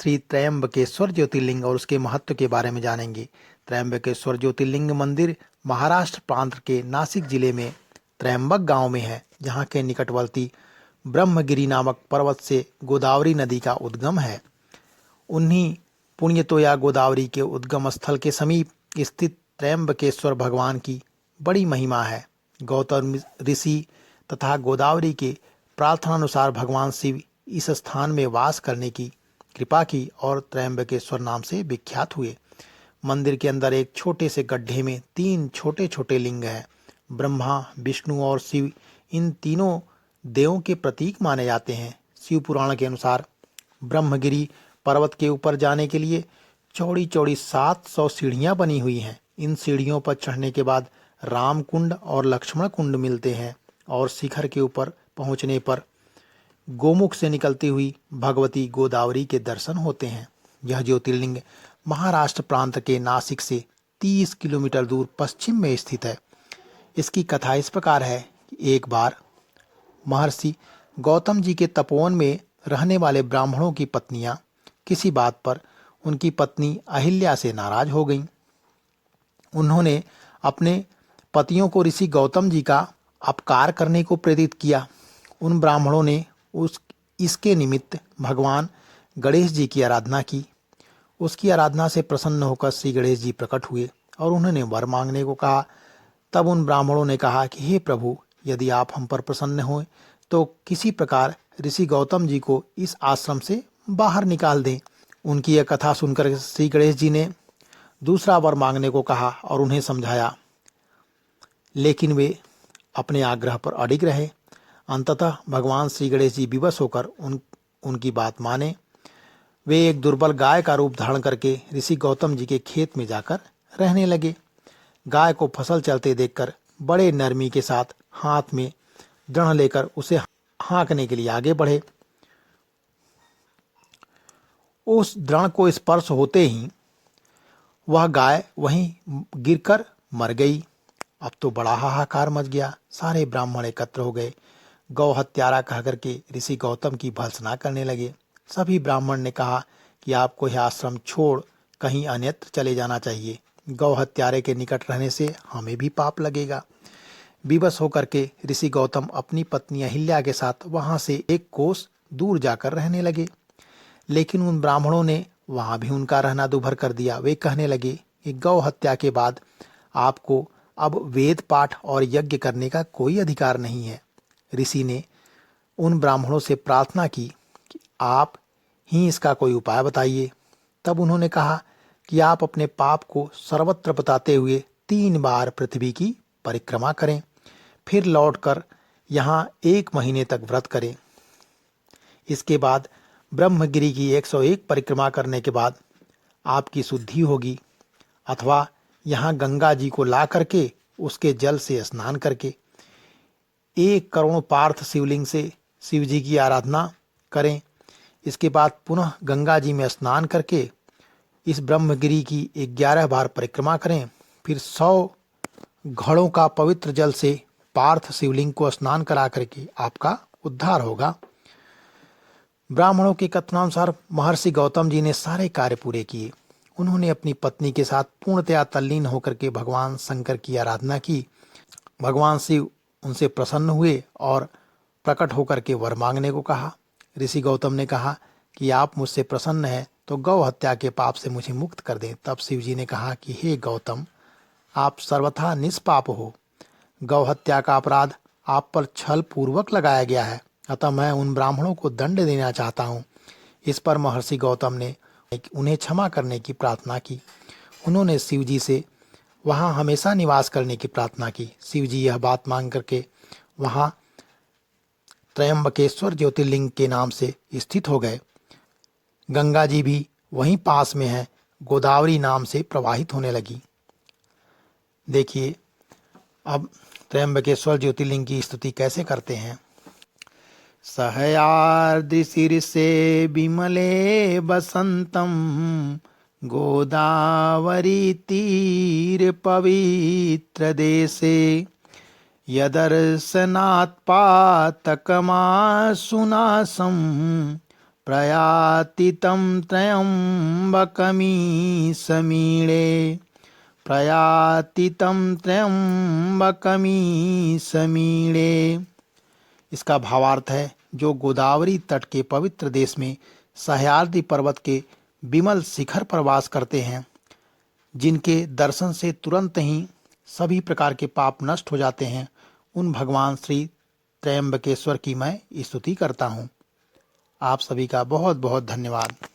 श्री त्रयंबकेश्वर ज्योतिर्लिंग और उसके महत्व के बारे में जानेंगे। त्रयंबकेश्वर ज्योतिर्लिंग मंदिर महाराष्ट्र प्रांत के नासिक जिले में त्रयंबक गांव में है, जहां के निकटवर्ती ब्रह्मगिरी नामक पर्वत से गोदावरी नदी का उद्गम है। उन्हीं पुण्यतोया गोदावरी के उद्गम स्थल के समीप स्थित त्रयंबकेश्वर भगवान की बड़ी महिमा है। गौतम ऋषि तथा गोदावरी के प्रार्थनानुसार भगवान शिव इस स्थान में वास करने की कृपा की और त्रयंबकेश्वर नाम से विख्यात हुए। मंदिर के अंदर एक छोटे से गड्ढे में 3 छोटे छोटे लिंग हैं। ब्रह्मा, विष्णु और शिव इन तीनों देवों के प्रतीक माने जाते हैं। शिव पुराण के अनुसार ब्रह्मगिरी पर्वत के ऊपर जाने के लिए चौड़ी चौड़ी 700 सीढ़ियां बनी हुई हैं। इन सीढ़ियों पर चढ़ने के बाद राम कुंड और लक्ष्मण कुंड मिलते हैं और शिखर के ऊपर पहुंचने पर गोमुख से निकलती हुई भगवती गोदावरी के दर्शन होते हैं। यह ज्योतिर्लिंग महाराष्ट्र प्रांत के नासिक से 30 किलोमीटर दूर पश्चिम में स्थित है। इसकी कथा इस प्रकार है कि एक बार महर्षि गौतम जी के तपोवन में रहने वाले ब्राह्मणों की पत्नियां किसी बात पर उनकी पत्नी अहिल्या से नाराज हो गईं। उन्होंने अपने पतियों को ऋषि गौतम जी का अपकार करने को प्रेरित किया। उन ब्राह्मणों ने इसके निमित्त भगवान गणेश जी की आराधना की। उसकी आराधना से प्रसन्न होकर श्री गणेश जी प्रकट हुए और उन्होंने वर मांगने को कहा। तब उन ब्राह्मणों ने कहा कि हे प्रभु, यदि आप हम पर प्रसन्न हों तो किसी प्रकार ऋषि गौतम जी को इस आश्रम से बाहर निकाल दें। उनकी यह कथा सुनकर श्री गणेश जी ने दूसरा वर मांगने को कहा और उन्हें समझाया, लेकिन वे अपने आग्रह पर अडिग रहे। अंततः भगवान श्री गणेश जी विवश होकर उनकी बात माने। वे एक दुर्बल गाय का रूप धारण करके ऋषि गौतम जी के खेत में जाकर रहने लगे। गाय को फसल चलते देखकर बड़े नरमी के साथ हाथ में दृढ़ लेकर उसे हाँकने के लिए आगे बढ़े। उस दृढ़ को स्पर्श होते ही वह गाय वहीं गिरकर मर गई। अब तो बड़ा हाहाकार मच गया। सारे ब्राह्मण एकत्र हो गए। गौ हत्यारा कह करके ऋषि गौतम की भर्त्सना करने लगे। सभी ब्राह्मण ने कहा कि आपको यह आश्रम छोड़ कहीं अन्यत्र चले जाना चाहिए। गौ हत्यारे के निकट रहने से हमें भी पाप लगेगा। विवश होकर के ऋषि गौतम अपनी पत्नी अहिल्या के साथ वहां से 1 कोस दूर जाकर रहने लगे। लेकिन उन ब्राह्मणों ने वहां भी उनका रहना दूभर कर दिया। वे कहने लगे कि गौ हत्या के बाद आपको अब वेद पाठ और यज्ञ करने का कोई अधिकार नहीं है। ऋषि ने उन ब्राह्मणों से प्रार्थना की कि आप ही इसका कोई उपाय बताइए। तब उन्होंने कहा कि आप अपने पाप को सर्वत्र बताते हुए 3 बार पृथ्वी की परिक्रमा करें, फिर लौटकर यहाँ 1 महीने तक व्रत करें। इसके बाद ब्रह्मगिरी की 101 परिक्रमा करने के बाद आपकी शुद्धि होगी, अथवा यहाँ गंगा जी को ला करके उसके जल से स्नान करके 1 करोड़ पार्थ शिवलिंग से शिव जी की आराधना करें। इसके बाद पुनः गंगा जी में स्नान करके इस ब्रह्मगिरी की 11 बार परिक्रमा करें। फिर 100 घड़ों का पवित्र जल से पार्थ शिवलिंग को स्नान करा करके आपका उद्धार होगा। ब्राह्मणों के कथनानुसार महर्षि गौतम जी ने सारे कार्य पूरे किए। उन्होंने अपनी पत्नी के साथ पूर्णतया तल्लीन होकर के भगवान शंकर की आराधना की। भगवान शिव उनसे प्रसन्न हुए और प्रकट होकर के वर मांगने को कहा। ऋषि गौतम ने कहा कि आप मुझसे प्रसन्न हैं तो गौ हत्या के पाप से मुझे मुक्त कर दें। तब शिव जी ने कहा कि हे गौतम, आप सर्वथा निष्पाप हो। गौ हत्या का अपराध आप पर छल पूर्वक लगाया गया है, अतः मैं उन ब्राह्मणों को दंड देना चाहता हूँ। इस पर महर्षि गौतम ने उन्हें क्षमा करने की प्रार्थना की। उन्होंने शिव जी से वहाँ हमेशा निवास करने की प्रार्थना की। शिव जी यह बात मांग करके वहाँ त्रयंबकेश्वर ज्योतिर्लिंग के नाम से स्थित हो गए। गंगा जी भी वहीं पास में है, गोदावरी नाम से प्रवाहित होने लगी। देखिए अब त्रयंबकेश्वर ज्योतिर्लिंग की स्तुति कैसे करते हैं। सहयार्द्रिशीर्षे विमले बसंतम गोदावरी तीर पवित्र देशे यदर्शनात् पातकमासुनासं प्रयातितं त्र्यम्बकमीशमीळे प्रयातितं त्र्यम्बकमीशमीळे। इसका भावार्थ है, जो गोदावरी तट के पवित्र देश में सह्याद्री पर्वत के विमल शिखर पर वास करते हैं, जिनके दर्शन से तुरंत ही सभी प्रकार के पाप नष्ट हो जाते हैं, उन भगवान श्री त्र्यंबकेश्वर की मैं स्तुति करता हूँ। आप सभी का बहुत बहुत धन्यवाद।